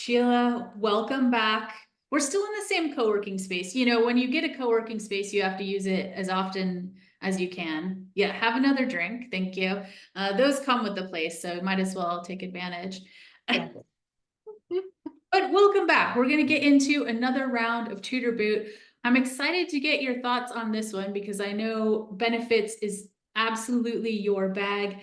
Sheila, welcome back. We're still in the same co-working space. You know, when you get a co-working space, you have to use it as often as you can. Yeah, have another drink. Thank you. Those come with the place, so might as well take advantage. Exactly. But welcome back. We're going to get into another round of Tutor Boot. I'm excited to get your thoughts on this one because I know benefits is absolutely your bag.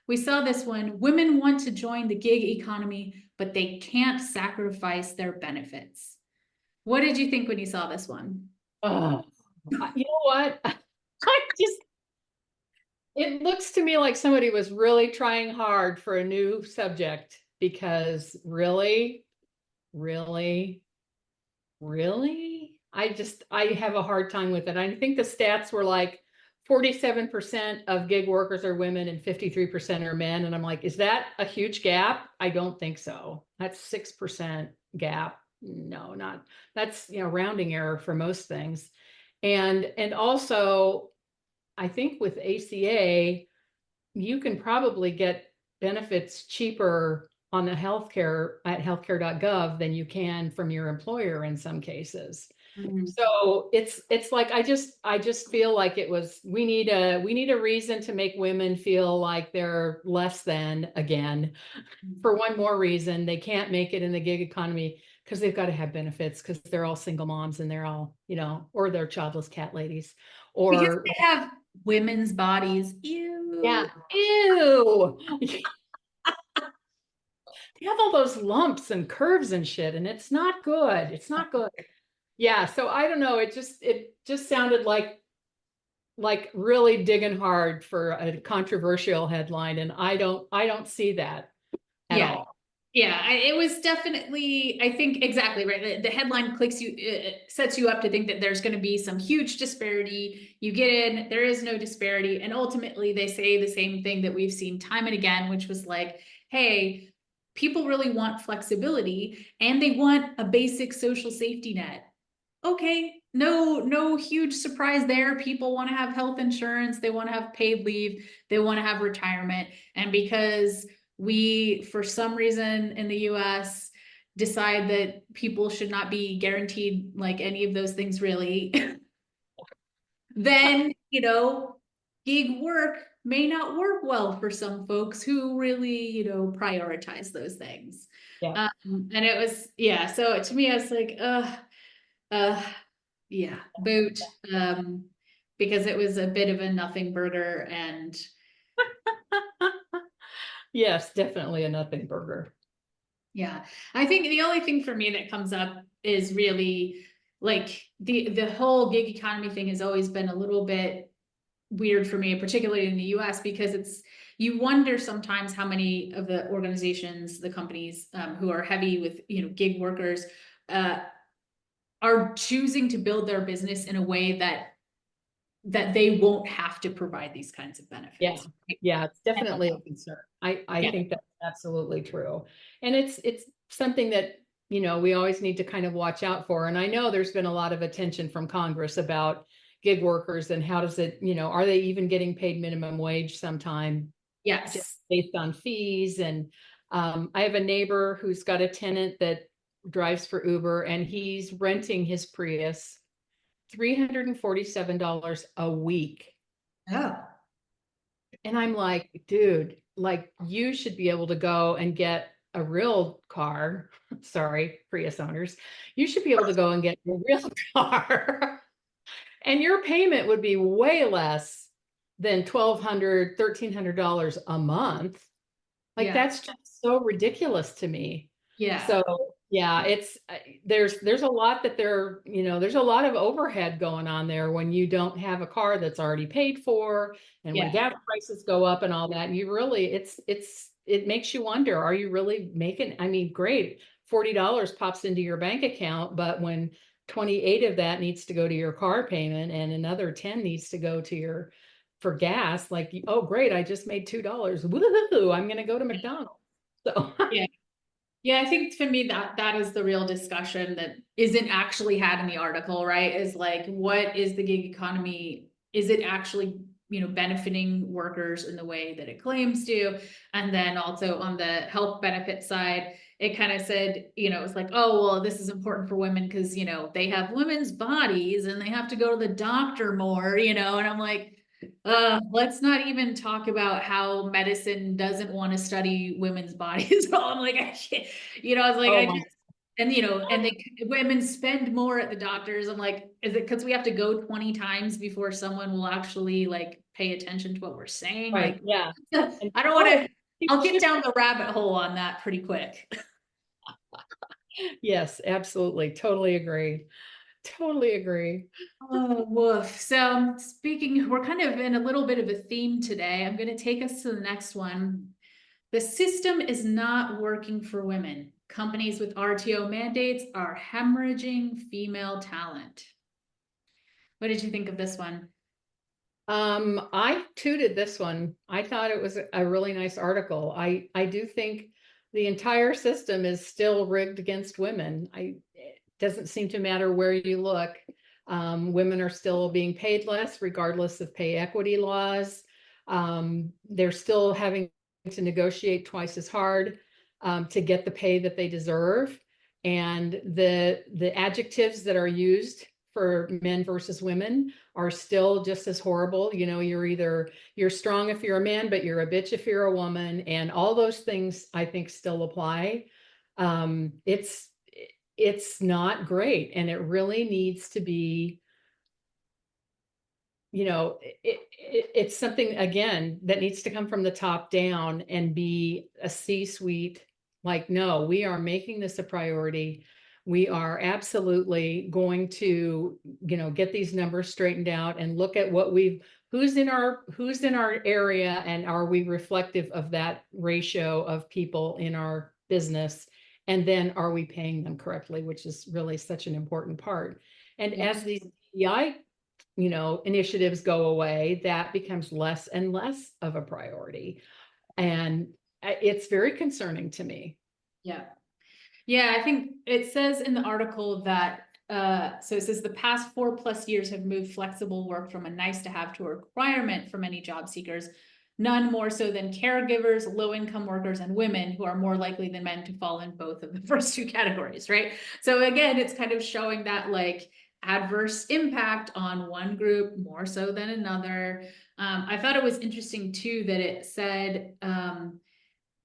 We saw this one. Women want to join the gig economy, but they can't sacrifice their benefits. What did you think when you saw this one? Oh, you know what? I just, it looks to me like somebody was really trying hard for a new subject because really, I have a hard time with it. I think the stats were like 47% of gig workers are women and 53% are men. And I'm like, is that a huge gap? I don't think so. That's 6% gap. No, not that's, rounding error for most things. And also, I think with ACA, you can probably get benefits cheaper on the healthcare at healthcare.gov than you can from your employer in some cases. Mhm. So it's like I just feel like we need a reason to make women feel like they're less than again. For one more reason, they can't make it in the gig economy because they've got to have benefits because they're all single moms and they're all, or they're childless cat ladies Because or they have women's bodies. yeah, Ew. ew. They have all those lumps and curves and shit, and it's not good. It's not good. Yeah, so I don't know. It just sounded like really digging hard for a controversial headline, and I don't see that at Yeah. all. Yeah, it was definitely, I think exactly right. The headline clicks you, sets you up to think that there's going to be some huge disparity. You get in, there is no disparity. And ultimately, they say the same thing that we've seen time and again, which was like, hey, people really want flexibility and they want a basic social safety net. Okay, no huge surprise there. People want to have health insurance, they want to have paid leave, they want to have retirement. And because we, for some reason in the US, decide that people should not be guaranteed like any of those things really, then, gig work may not work well for some folks who really, prioritize those things. Yeah. And it was, yeah. So to me, I was like, uh, yeah, boot. Because it was a bit of a nothing burger and Yes, definitely a nothing burger. yeah, I think the only thing for me that comes up is really like the whole gig economy thing has always been a little bit weird for me, particularly in the US, because you wonder sometimes how many of the organizations, the companies who are heavy with gig workers uh, are choosing to build their business in a way that they won't have to provide these kinds of Yeah. benefits. Yeah, it's definitely a concern. I Yeah. think that's absolutely true. And it's something that, we always need to kind of watch out for. And I know there's been a lot of attention from Congress about gig workers and how does it, are they even getting paid minimum wage sometime just Yes. based on fees? And I have a neighbor who's got a tenant that drives for Uber and he's renting his Prius $347 a week. Oh. And I'm like, dude, like you should be able to go and get a real car. Sorry, Prius owners. You should be able to go and get a real car. And your payment would be way less than $1,200, $1,300 a month. Like Yeah. that's just so ridiculous to me. Yeah. So yeah, it's there's a lot that there's a lot of overhead going on there when you don't have a car that's already paid for, and when Yeah. gas prices go up and all that, you really it makes you wonder, are you really making, I mean, great, $40 pops into your bank account, but when 28 of that needs to go to your car payment and another 10 needs to go to your for gas, like, oh great, I just made $2. Woohoo, I'm gonna go to McDonald's. So Yeah. Yeah, I think for me that is the real discussion that isn't actually had in the article, right? Is like, what is the gig economy? Is it actually, benefiting workers in the way that it claims to? And then also on the health benefit side, it kind of said, you know, it's like, oh, well, this is important for women because, you know, they have women's bodies and they have to go to the doctor more, you know, and I'm like, let's not even talk about how medicine doesn't want to study women's bodies at all. I'm like, I can't, you know, I was like, Oh I my. just, and you know, and women spend more at the doctors. I'm like, is it because we have to go 20 times before someone will actually like pay attention to what we're saying? Right. Like, Yeah. And I don't want oh, to, people I'll get should. down the rabbit hole on that pretty quick. Yes, absolutely. Totally agree. Totally agree. Oh, woof. So speaking, we're kind of in a little bit of a theme today. I'm going to take us to the next one. The system is not working for women. Companies with RTO mandates are hemorrhaging female talent. What did you think of this one? I tooted this one. I thought it was a really nice article. I do think the entire system is still rigged against women. It doesn't seem to matter where you look. Women are still being paid less, regardless of pay equity laws. They're still having to negotiate twice as hard to get the pay that they deserve. And the adjectives that are used for men versus women are still just as horrible. You know, you're strong if you're a man, but you're a bitch if you're a woman, and all those things I think still apply. It's not great, and it really needs to be, you know, it's something again that needs to come from the top down and be a C-suite. Like, no, we are making this a priority. We are absolutely going to, you know, get these numbers straightened out and look at who's in our area, and are we reflective of that ratio of people in our business, and then are we paying them correctly, which is really such an important part. And Yeah. as these DEI, you know, initiatives go away, that becomes less and less of a priority. And it's very concerning to me. Yeah. Yeah, I think it says in the article that so it says the past 4+ years have moved flexible work from a nice to have to a requirement for many job seekers, none more so than caregivers, low income workers, and women who are more likely than men to fall in both of the first two categories, right? So again, it's kind of showing that like adverse impact on one group more so than another. I thought it was interesting too that it said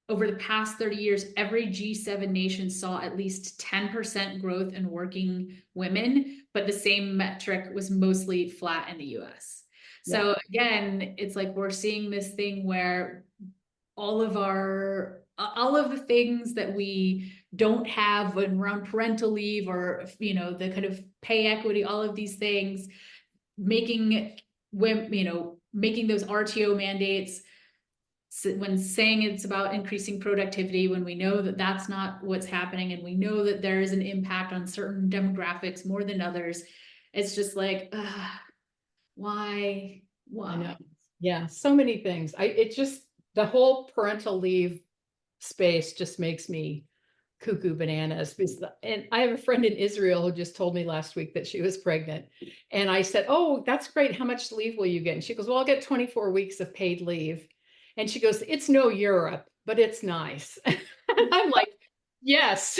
over the past 30 years, every G7 nation saw at least 10% growth in working women, but the same metric was mostly flat in the US. Yeah. So again, it's like we're seeing this thing where all of the things that we don't have around parental leave, or you know, the kind of pay equity, all of these things, making women, you know, making those RTO mandates, when saying it's about increasing productivity, when we know that that's not what's happening, and we know that there is an impact on certain demographics more than others, it's just like, why? I know. Yeah, so many things. It just, the whole parental leave space just makes me cuckoo bananas. And I have a friend in Israel who just told me last week that she was pregnant. And I said, oh, that's great. How much leave will you get? And she goes, well, I'll get 24 weeks of paid leave. And she goes, it's no Europe, but it's nice. And I'm like, yes.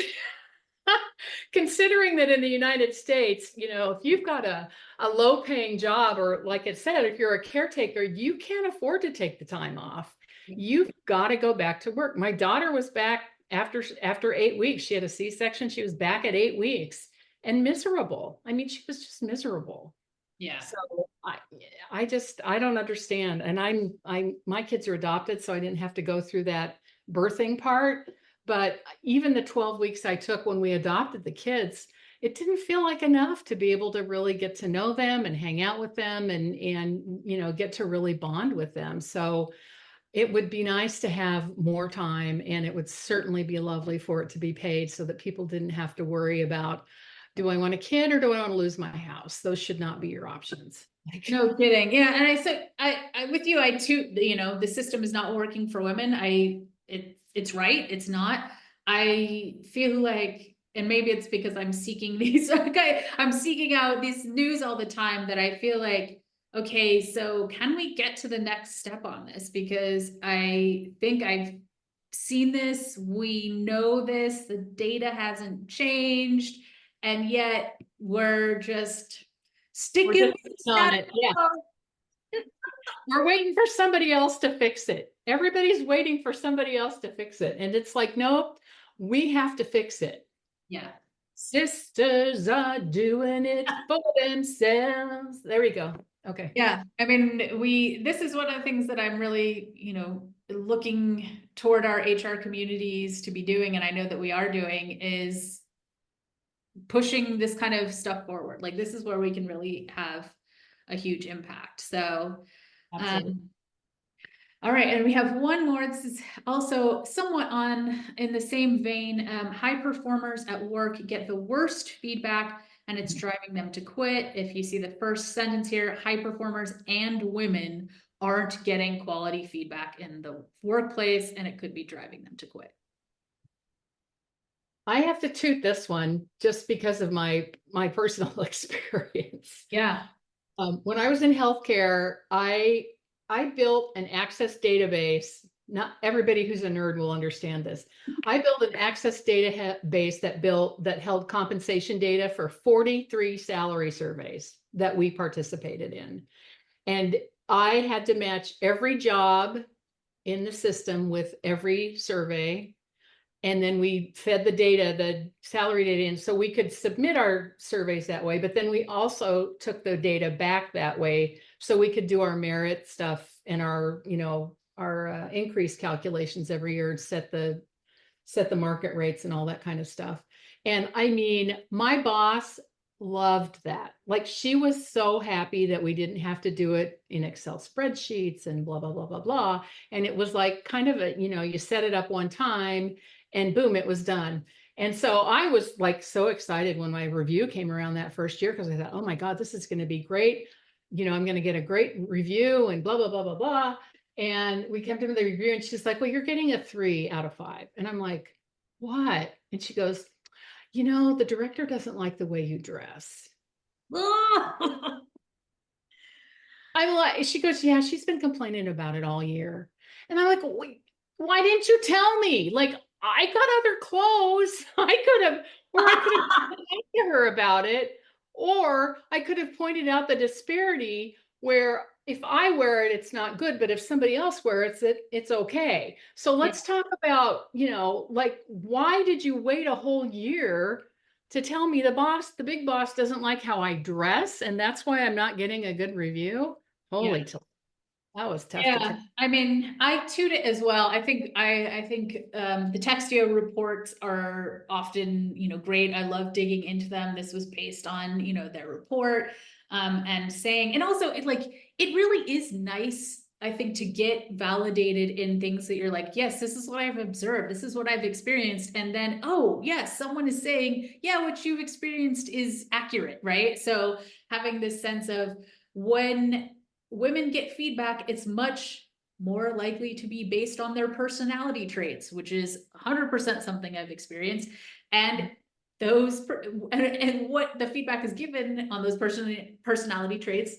Considering that in the United States, you know, if you've got a low paying job, or like it said, if you're a caretaker, you can't afford to take the time off. You've got to go back to work. My daughter was back after 8 weeks. She had a C-section. She was back at 8 weeks and miserable. I mean, she was just miserable. Yeah. So I don't understand. And my kids are adopted, so I didn't have to go through that birthing part. But even the 12 weeks I took when we adopted the kids, it didn't feel like enough to be able to really get to know them and hang out with them, and you know, get to really bond with them. So it would be nice to have more time, and it would certainly be lovely for it to be paid so that people didn't have to worry about, do I want a kid or do I want to lose my house? Those should not be your options. No kidding. Yeah. And I said, I with you, I too, you know, the system is not working for women. It's right. It's not. I feel like, and maybe it's because I'm seeking these, okay, I'm seeking out these news all the time, that I feel like, okay, so can we get to the next step on this? Because I think I've seen this, we know this, the data hasn't changed, and yet we're just We're sticking just with the on status it. Yeah. quo. We're waiting for somebody else to fix it. Everybody's waiting for somebody else to fix it. And it's like, nope, we have to fix it. Yeah. Sisters are doing it for themselves. There we go. Okay. Yeah, I mean, this is one of the things that I'm really, looking toward our HR communities to be doing, and I know that we are doing, is pushing this kind of stuff forward. Like, this is where we can really have a huge impact. So, Absolutely. all right, and we have one more. This is also somewhat in the same vein. High performers at work get the worst feedback and it's driving them to quit. If you see the first sentence here, high performers and women aren't getting quality feedback in the workplace, and it could be driving them to quit. I have to toot this one just because of my personal experience. Yeah. When I was in healthcare, I built an access database. Not everybody who's a nerd will understand this. I built an access database that held compensation data for 43 salary surveys that we participated in. And I had to match every job in the system with every survey. And then we fed the salary data in so we could submit our surveys that way. But then we also took the data back that way so we could do our merit stuff and our increase calculations every year and set the market rates and all that kind of stuff. And I mean, my boss loved that. Like, she was so happy that we didn't have to do it in Excel spreadsheets and blah, blah, blah, blah, blah. And it was like kind of you set it up one time and boom, it was done. And so I was like so excited when my review came around that first year, because I thought, oh my God, this is going to be great. I'm going to get a great review and blah, blah, blah, blah, blah. And we came to the review and she's like, well, you're getting a 3 out of 5. And I'm like, what? And she goes, the director doesn't like the way you dress. I'm like, she goes, yeah, she's been complaining about it all year. And I'm like, wait, why didn't you tell me? Like, I got other clothes. I could have talked to her about it, or I could have pointed out the disparity where if I wear it, it's not good, but if somebody else wears it, it's okay. So let's talk about, like, why did you wait a whole year to tell me the big boss doesn't like how I dress, and that's why I'm not getting a good review? Holy, that was tough. Yeah, I mean, I toot it as well. I think the Textio reports are often, great. I love digging into them. This was based on, their report, and saying, and also it really is nice, I think, to get validated in things that you're like, yes, this is what I've observed. This is what I've experienced. And then, oh, yes, someone is saying, yeah, what you've experienced is accurate, right? So having this sense of when women get feedback, it's much more likely to be based on their personality traits, which is 100% something I've experienced. And and what the feedback is given on those personality traits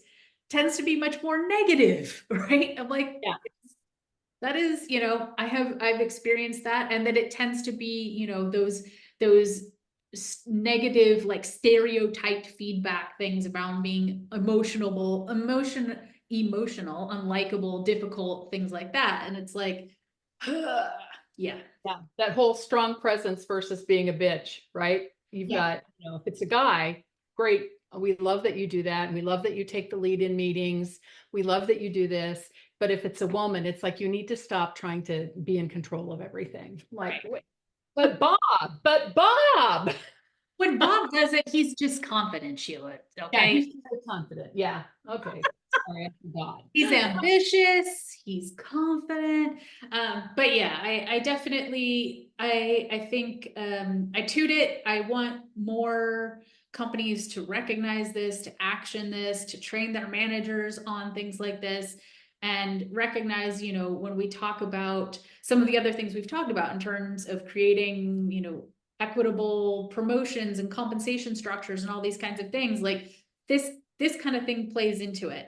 tends to be much more negative, right? I'm like, Yeah. That is, I've experienced that, and that it tends to be, those negative, like, stereotyped feedback things around being emotional, unlikable, difficult, things like that. And it's like, yeah. That whole strong presence versus being a bitch, right? You've got, if it's a guy, great. We love that you do that. And we love that you take the lead in meetings. We love that you do this. But if it's a woman, it's like, you need to stop trying to be in control of everything. Like, wait, but Bob. When Bob does it, he's just confident, Sheila. Okay. Yeah, he's very confident. Yeah. Okay. Sorry, I forgot. He's ambitious, he's confident. But yeah, I definitely, I think, I toot it. I want more companies to recognize this, to action this, to train their managers on things like this, and recognize, when we talk about some of the other things we've talked about in terms of creating, equitable promotions and compensation structures and all these kinds of things, like this kind of thing plays into it.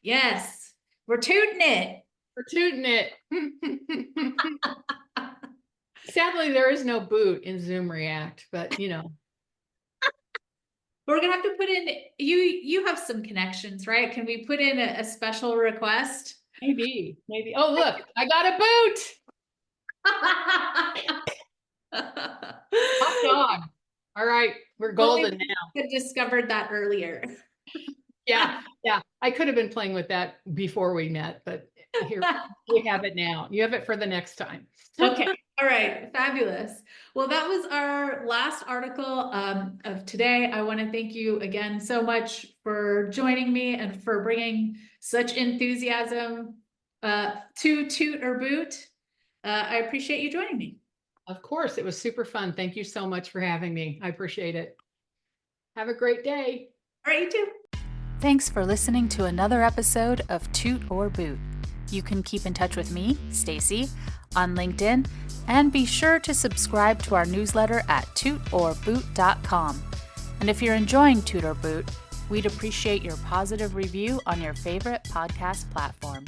Yes, we're tooting it. We're tooting it. Sadly, there is no boot in Zoom React, but We're gonna have to put in, you have some connections, right? Can we put in a special request? maybe. Oh, look, I got a boot. Hot dog. All right, we're golden now. I discovered that earlier. Yeah. I could have been playing with that before we met, but here we have it now. You have it for the next time. Okay. All right. Fabulous. Well, that was our last article of today. I want to thank you again so much for joining me and for bringing such enthusiasm to Toot or Boot. I appreciate you joining me. Of course, it was super fun. Thank you so much for having me. I appreciate it. Have a great day. All right, you too. Thanks for listening to another episode of Toot or Boot. You can keep in touch with me, Stacy, on LinkedIn, and be sure to subscribe to our newsletter at tootorboot.com. And if you're enjoying Toot or Boot, we'd appreciate your positive review on your favorite podcast platform.